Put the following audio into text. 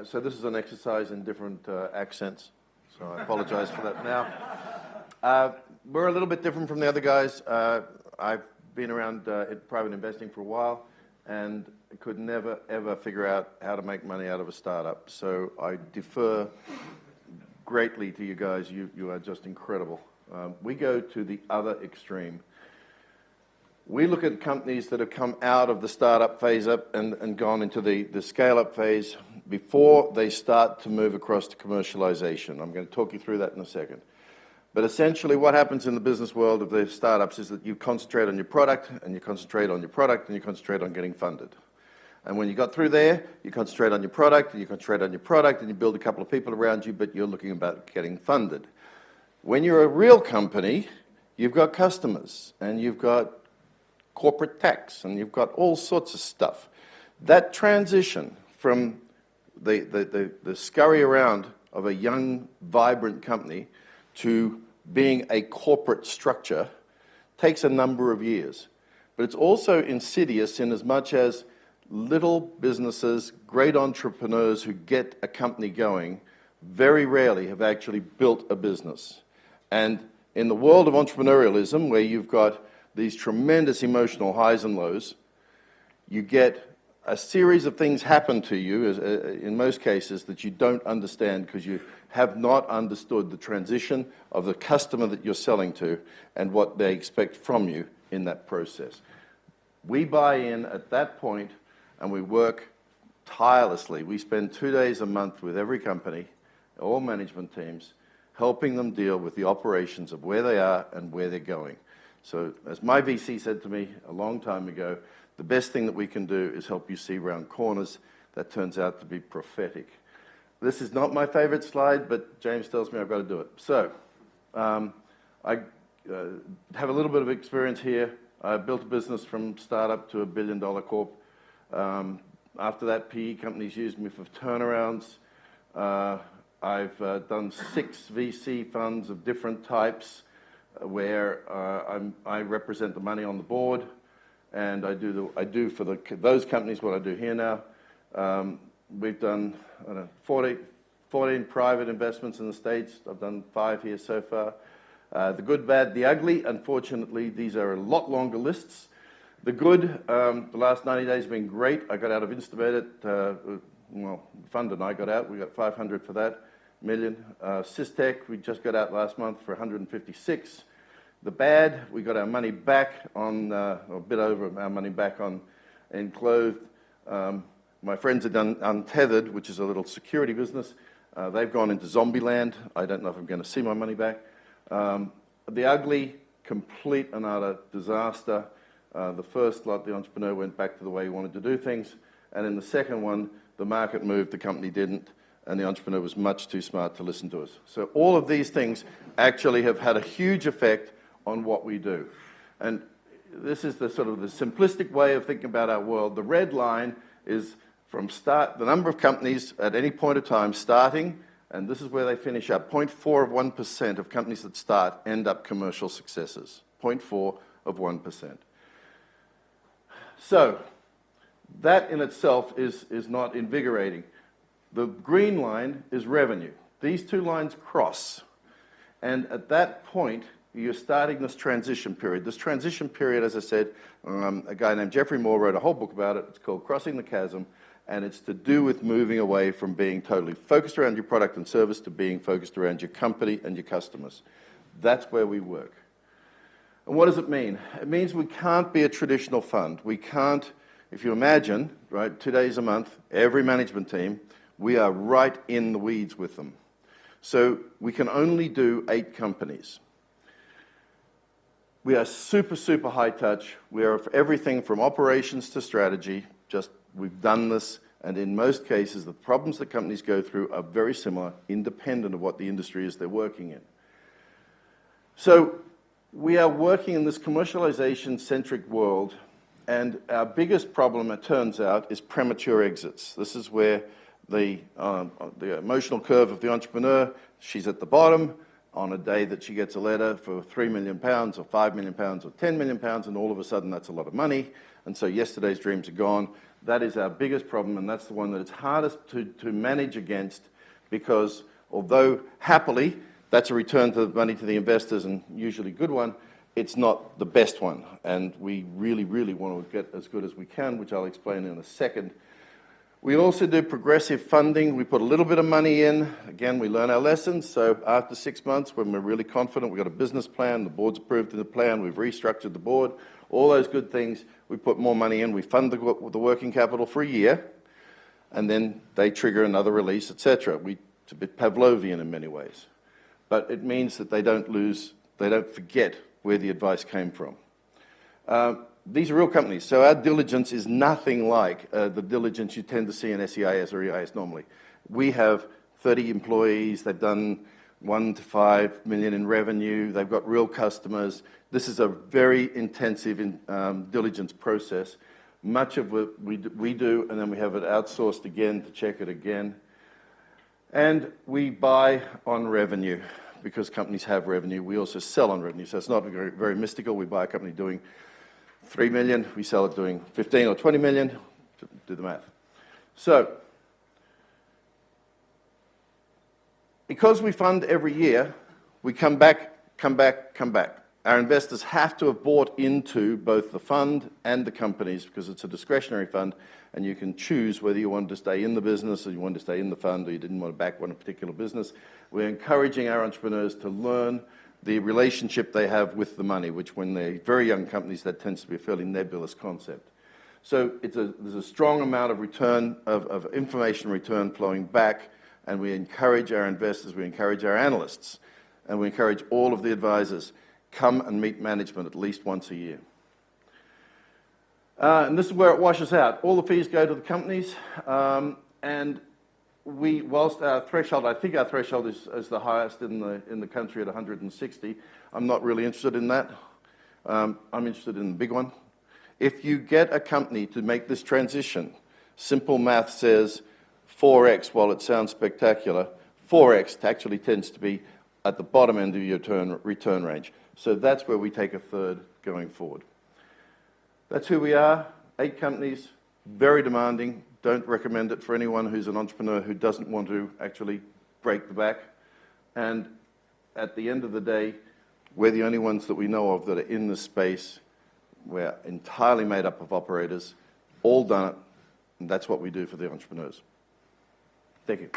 So this is an exercise in different accents, so I apologize for that now. We're a little bit different from the other guys. I've been around private investing for a while and could never, ever figure out how to make money out of a startup. So I defer greatly to you guys. You are just incredible. We go to the other extreme. We look at companies that have come out of the startup phase up and gone into the scale-up phase before they start to move across to commercialization. I'm going to talk you through that in a second. But essentially what happens in the business world of the startups is that you concentrate on your product, and you concentrate on your product, and you concentrate on getting funded. And when you got through there, you concentrate on your product, and you concentrate on your product, and you build a couple of people around you, but you're looking about getting funded. When you're a real company, you've got customers, and you've got corporate tax, and you've got all sorts of stuff. That transition from the scurry around of a young, vibrant company to being a corporate structure takes a number of years. But it's also insidious in as much as little businesses, great entrepreneurs who get a company going, very rarely have actually built a business. And in the world of entrepreneurialism, where you've got these tremendous emotional highs and lows, you get a series of things happen to you, in most cases, that you don't understand because you have not understood the transition of the customer that you're selling to and what they expect from you in that process. We buy in at that point and we work tirelessly. We spend 2 days a month with every company, all management teams, helping them deal with the operations of where they are and where they're going. So as my VC said to me a long time ago, the best thing that we can do is help you see round corners. That turns out to be prophetic. This is not my favorite slide, but James tells me I've got to do it. So I have a little bit of experience here. I built a business from startup to $1 billion corp. After that, PE companies used me for turnarounds. I've done 6 VC funds of different types where I represent the money on the board, and I do for those companies what I do here now. We've done 14 private investments in the States. I've done 5 here so far. The good, bad, the ugly. Unfortunately, these are a lot longer lists. The good, the last 90 days have been great. I got out of Instabed well, Fund and I got out. We got 500 for that million. Systech, we just got out last month for 156. The bad, we got our money back on, or a bit over our money back on Enclothed. My friends have done Untethered, which is a little security business. They've gone into zombie land. I don't know if I'm going to see my money back. The ugly, complete and utter disaster. The first lot, the entrepreneur went back to the way he wanted to do things. And in the second one, the market moved, the company didn't, and the entrepreneur was much too smart to listen to us. So all of these things actually have had a huge effect on what we do. And this is the sort of the simplistic way of thinking about our world. The red line is from start, the number of companies at any point of time starting, and this is where they finish up. 0.4 of 1% of companies that start end up commercial successes. 0.4 of 1%. So that in itself is not invigorating. The green line is revenue. These two lines cross. And at that point, you're starting this transition period. This transition period, as I said, a guy named Jeffrey Moore wrote a whole book about it. It's called Crossing the Chasm, and it's to do with moving away from being totally focused around your product and service to being focused around your company and your customers. That's where we work. And what does it mean? It means we can't be a traditional fund. We can't, if you imagine, right, 2 days a month, every management team, we are right in the weeds with them. So we can only do 8 companies. We are super, super high touch. We are for everything from operations to strategy. Just we've done this, and in most cases, the problems that companies go through are very similar, independent of what the industry is they're working in. So we are working in this commercialization-centric world, and our biggest problem, it turns out, is premature exits. This is where the emotional curve of the entrepreneur, she's at the bottom, on a day that she gets a letter for £3 million or £5 million or £10 million, and all of a sudden that's a lot of money, and so yesterday's dreams are gone. That is our biggest problem, and that's the one that it's hardest to manage against, because although happily that's a return to the money to the investors, and usually a good one, it's not the best one, and we really, really want to get as good as we can, which I'll explain in a second. We also do progressive funding. We put a little bit of money in. Again, we learn our lessons. So after 6 months, when we're really confident, we've got a business plan, the board's approved the plan, we've restructured the board, all those good things, we put more money in. We fund the working capital for a year, and then they trigger another release, etc. It's a bit Pavlovian in many ways. But it means that they don't forget where the advice came from. These are real companies, so our diligence is nothing like the diligence you tend to see in SEIS or EIS normally. We have 30 employees, they've done 1 to 5 million in revenue, they've got real customers. This is a very intensive diligence process. Much of it we do, and then we have it outsourced again to check it again. And we buy on revenue, because companies have revenue. We also sell on revenue, so it's not very, very mystical. We buy a company doing 3 million, we sell it doing 15 or 20 million, do the math. So, because we fund every year, we come back. Our investors have to have bought into both the fund and the companies, because it's a discretionary fund, and you can choose whether you want to stay in the business or you want to stay in the fund, or you didn't want to back one particular business. We're encouraging our entrepreneurs to learn the relationship they have with the money, which when they're very young companies, that tends to be a fairly nebulous concept. So there's a strong amount of return, of information return flowing back, and we encourage our investors, we encourage our analysts, and we encourage all of the advisors, come and meet management at least once a year. And this is where it washes out. All the fees go to the companies, and whilst our threshold, I think our threshold is the highest in the country at 160. I'm not really interested in that. I'm interested in the big one. If you get a company to make this transition, simple math says 4x, while it sounds spectacular, 4x actually tends to be at the bottom end of your return range. So that's where we take a third going forward. That's who we are. 8 companies, very demanding. Don't recommend it for anyone who's an entrepreneur who doesn't want to actually break the back. And at the end of the day, we're the only ones that we know of that are in this space. We're entirely made up of operators, all done it, and that's what we do for the entrepreneurs. Thank you.